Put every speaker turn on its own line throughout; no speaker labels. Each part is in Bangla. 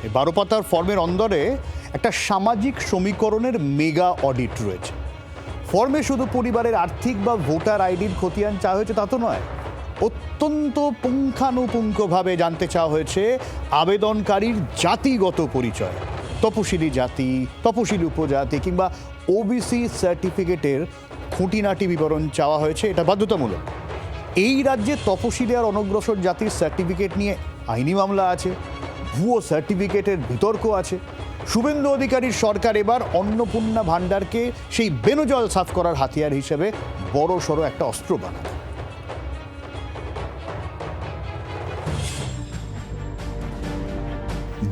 এই 12 পাতার ফর্মের অন্দরে একটা সামাজিক সমীকরণের মেগা অডিট রয়েছে। ফর্মে শুধু পরিবারের আর্থিক বা ভোটার আইডির খতিয়ান চাওয়া হয়েছে তা তো নয়, অত্যন্ত পুঙ্খানুপুঙ্খভাবে জানতে চাওয়া হয়েছে আবেদনকারীর জাতিগত পরিচয়, তপশিলি জাতি, তপশিলি উপজাতি কিংবা ওবিসি সার্টিফিকেটের খুঁটিনাটি বিবরণ চাওয়া হয়েছে। এটা বাধ্যতামূলক। এই রাজ্যে তপশিলি আর অনগ্রসর জাতির সার্টিফিকেট নিয়ে আইনি মামলা আছে, ভুয়ো সার্টিফিকেটের বিতর্ক আছে। শুভেন্দু অধিকারীর সরকার এবার অন্নপূর্ণা ভাণ্ডারকে সেই বেনজল সাফ করার হাতিয়ার হিসেবে বড় সড়ো একটা অস্ত্র বানাবে।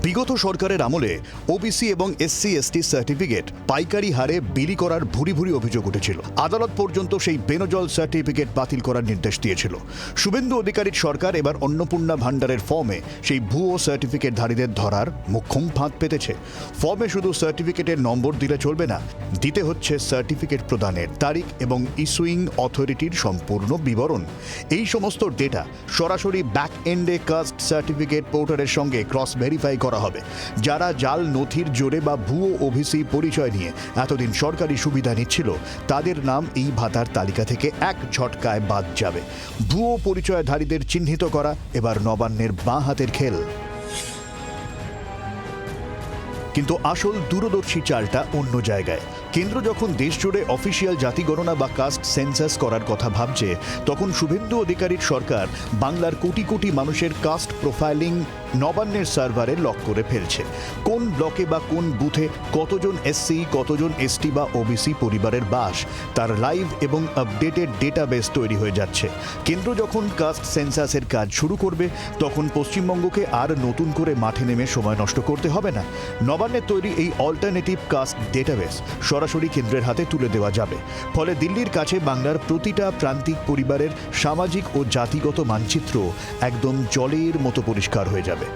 বিগত সরকারের আমলে ওবিসি এবং এসসি এসটি সার্টিফিকেট পাইকারি হারে বিলি করার ভুরি ভুরি অভিযোগ উঠেছিল। আদালত পর্যন্ত সেই বেনজল সার্টিফিকেট বাতিল করার নির্দেশ দিয়েছিল। শুভেন্দু অধিকারীর সরকার এবার অন্নপূর্ণা ভাণ্ডারের ফর্মে সেই ভুয়ো সার্টিফিকেটধারীদের ধরার মোক্ষম ফাঁদ পেতেছে। ফর্মে শুধু সার্টিফিকেটের নম্বর দিলে চলবে না, দিতে হচ্ছে সার্টিফিকেট প্রদানের তারিখ এবং ইস্যুইং অথরিটির সম্পূর্ণ বিবরণ। এই সমস্ত ডেটা সরাসরি ব্যাক এন্ডে কাস্ট সার্টিফিকেট পোর্টালের সঙ্গে ক্রস ভেরিফাই করা হবে। যারা জাল নথির জোরে বা ভুয়ো ওবিসি পরিচয় নিয়ে এতদিন সরকারি সুবিধা নিচ্ছিল, তাদের নাম এই ভাতার তালিকা থেকে এক ঝটকায় বাদ যাবে। ভুয়ো পরিচয়ধারীদের চিহ্নিত করা এবার নবান্নের বাঁ হাতের খেল। কিন্তু আসল দূরদর্শী চালটা অন্য জায়গায়। কেন্দ্র যখন দেশ জুড়ে অফিসিয়াল জাতি গণনা বা কাস্ট সেন্সাস করার কথা ভাবছে, তখন শুভেন্দু অধিকারীর সরকার বাংলার কোটি কোটি মানুষের কাস্ট প্রোফাইলিং নবান্নের সার্ভারে লক করে ফেলছে। কোন ব্লকে বা কোন বুথে কতজন এসসি, কতজন এসটি বা ওবিসি পরিবারের বাস, তার লাইভ এবং আপডেটেড ডেটাবেস তৈরি হয়ে যাচ্ছে। কেন্দ্র যখন কাস্ট সেন্সাসের কাজ শুরু করবে, তখন পশ্চিমবঙ্গকে আর নতুন করে মাঠে নেমে সময় নষ্ট করতে হবে না। নবান্নের তৈরি এই অল্টারনেটিভ কাস্ট ডেটাবেস সরাসরি কেন্দ্রের হাতে তুলে দেওয়া যাবে। ফলে দিল্লির কাছে বাংলার প্রতিটা প্রান্তিক পরিবারের সামাজিক ও জাতিগত মানচিত্র একদম জলের মতো পরিষ্কার হয়ে যাবে।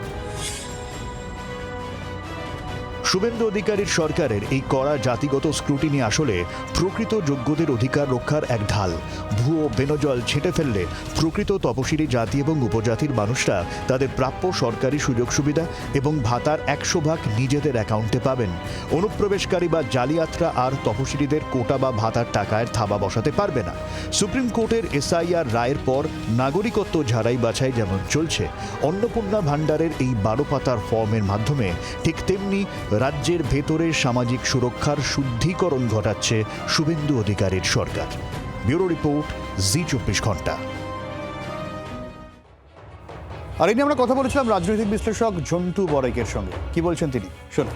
শুভেন্দু অধিকারীর সরকারের এই কড়া জাতিগত স্ক্রুটিনি আসলে প্রকৃত যোগ্যদের অধিকার রক্ষার এক ঢাল। ভুয়ো বেনজল ছেঁটে ফেললে প্রকৃত তপশিলি জাতি এবং উপজাতির মানুষরা তাদের প্রাপ্য সরকারি সুযোগ সুবিধা এবং ভাতার 100% নিজেদের অ্যাকাউন্টে পাবেন। অনুপ্রবেশকারী বা জালিয়াতরা আর তপশিলিদের কোটা বা ভাতার টাকায় থাবা বসাতে পারবে না। সুপ্রিম কোর্টের এসআইআর রায়ের পর নাগরিকত্ব ঝাড়াই বাছাই যেমন চলছে, অন্নপূর্ণা ভাণ্ডারের এই 12 পাতার ফর্মের মাধ্যমে ঠিক তেমনি রাজ্যের ভেতরে সামাজিক সুরক্ষার শুদ্ধিকরণ ঘটাচ্ছে শুভেন্দু অধিকারীর সরকার। ব্যুরো রিপোর্ট, জি24 ঘন্টা। আর এই নিয়ে আমরা কথা বলেছিলাম রাজনৈতিক বিশ্লেষক ঝন্টু বড়াইকের সঙ্গে। কি বলছেন তিনি, শোনো।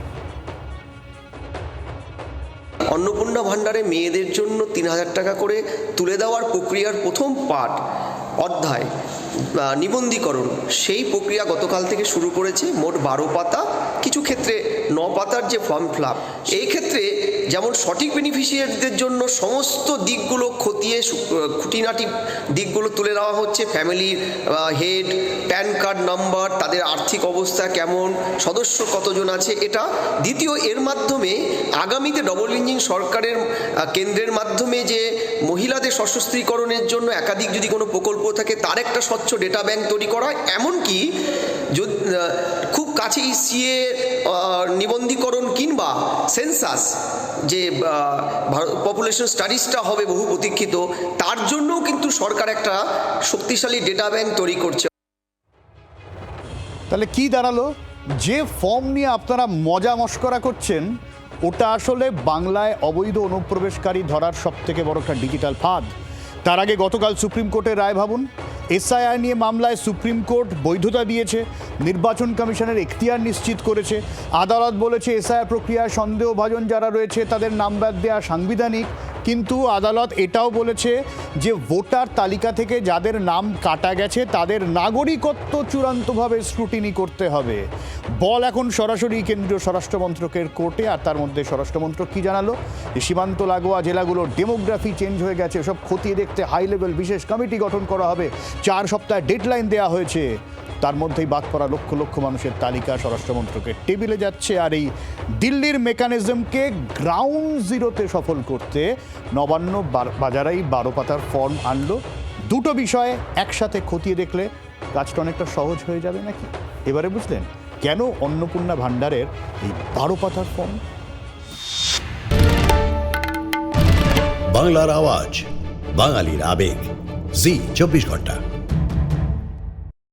অন্নপূর্ণা ভাণ্ডারে মেয়েদের জন্য 3000 টাকা করে তুলে দেওয়ার প্রক্রিয়ার প্রথম অধ্যায় নিবন্ধীকরণ, সেই প্রক্রিয়া গতকাল থেকে শুরু করেছে। মোট 12 পাতা, কিছু ক্ষেত্রে 9 পাতার যে ফর্ম ফিল আপ। এই ক্ষেত্রে যেমন সঠিক বেনিফিশিয়ারিদের জন্য সমস্ত দিকগুলো খতিয়ে খুঁটিনাটি দিকগুলো তুলে দেওয়া হচ্ছে। Family head, pan card number, তাদের আর্থিক অবস্থা কেমন, সদস্য কতজন আছে, এটা। দ্বিতীয়, এর মাধ্যমে আগামীতে ডবল ইঞ্জিন সরকারের কেন্দ্রের মাধ্যমে যে মহিলাদের সশস্ত্রীকরণের জন্য একাধিক যদি কোনো প্রকল্প থাকে, তার একটা স্বচ্ছ ডেটা ব্যাংক তৈরি করা। এমনকি খুব কাছেই সিএ নিবন্ধীকরণ কিংবা সেন্সাস যে পপুলেশন স্টাডিজটা হবে বহু প্রতীক্ষিত, তার জন্যও কিন্তু সরকার একটা শক্তিশালী ডেটা ব্যাংক তৈরি করছে।
তাহলে কি দাঁড়ালো? যে ফর্ম নিয়ে আপনারা মজা মস্করা করছেন, ওটা আসলে বাংলায় অবৈধ অনুপ্রবেশকারী ধরার সবথেকে বড় একটা ডিজিটাল ফাঁদ। তার আগে গতকাল সুপ্রিম কোর্টের রায় ভাবুন। এসআইআর নিয়ে মামলায় সুপ্রিম কোর্ট বৈধতা দিয়েছে, নির্বাচন কমিশনের এখতিয়ার নিশ্চিত করেছে। আদালত বলেছে এসআইআর প্রক্রিয়ায় সন্দেহভাজন যারা রয়েছে তাদের নাম বাদ দেওয়া সাংবিধানিক। কিন্তু আদালত এটাও বলেছে যে ভোটার তালিকা থেকে যাদের নাম কাটা গেছে তাদের নাগরিকত্ব চূড়ান্তভাবে স্ক্রুটিনি করতে হবে। বল এখন সরাসরি কেন্দ্রীয় স্বরাষ্ট্রমন্ত্রকের কোর্টে। আর তার মধ্যে স্বরাষ্ট্রমন্ত্রক কি জানালো? যে সীমান্ত লাগোয়া জেলাগুলোর ডেমোগ্রাফি চেঞ্জ হয়ে গেছে, সব খতিয়ে দেখতে হাই লেভেল বিশেষ কমিটি গঠন করা হবে। 4 সপ্তাহ ডেডলাইন দেওয়া হয়েছে। তার মধ্যেই বাদ পড়া লক্ষ লক্ষ মানুষের তালিকা স্বরাষ্ট্রমন্ত্রকের টেবিলে যাচ্ছে। আর এই দিল্লির মেকানিজমকে গ্রাউন্ড জিরোতে সফল করতে নবান্ন বাজারেই 12 পাতার ফর্ম আনলো। দুটো বিষয় একসাথে খতিয়ে দেখলে কাজটা অনেকটা সহজ হয়ে যাবে নাকি? এবারে বুঝলেন কেন অন্নপূর্ণা ভাণ্ডারের এই 12 পাতার ফর্ম?
বাংলার আওয়াজ, বাঙালির আবেগ, জি 24 ঘন্টা।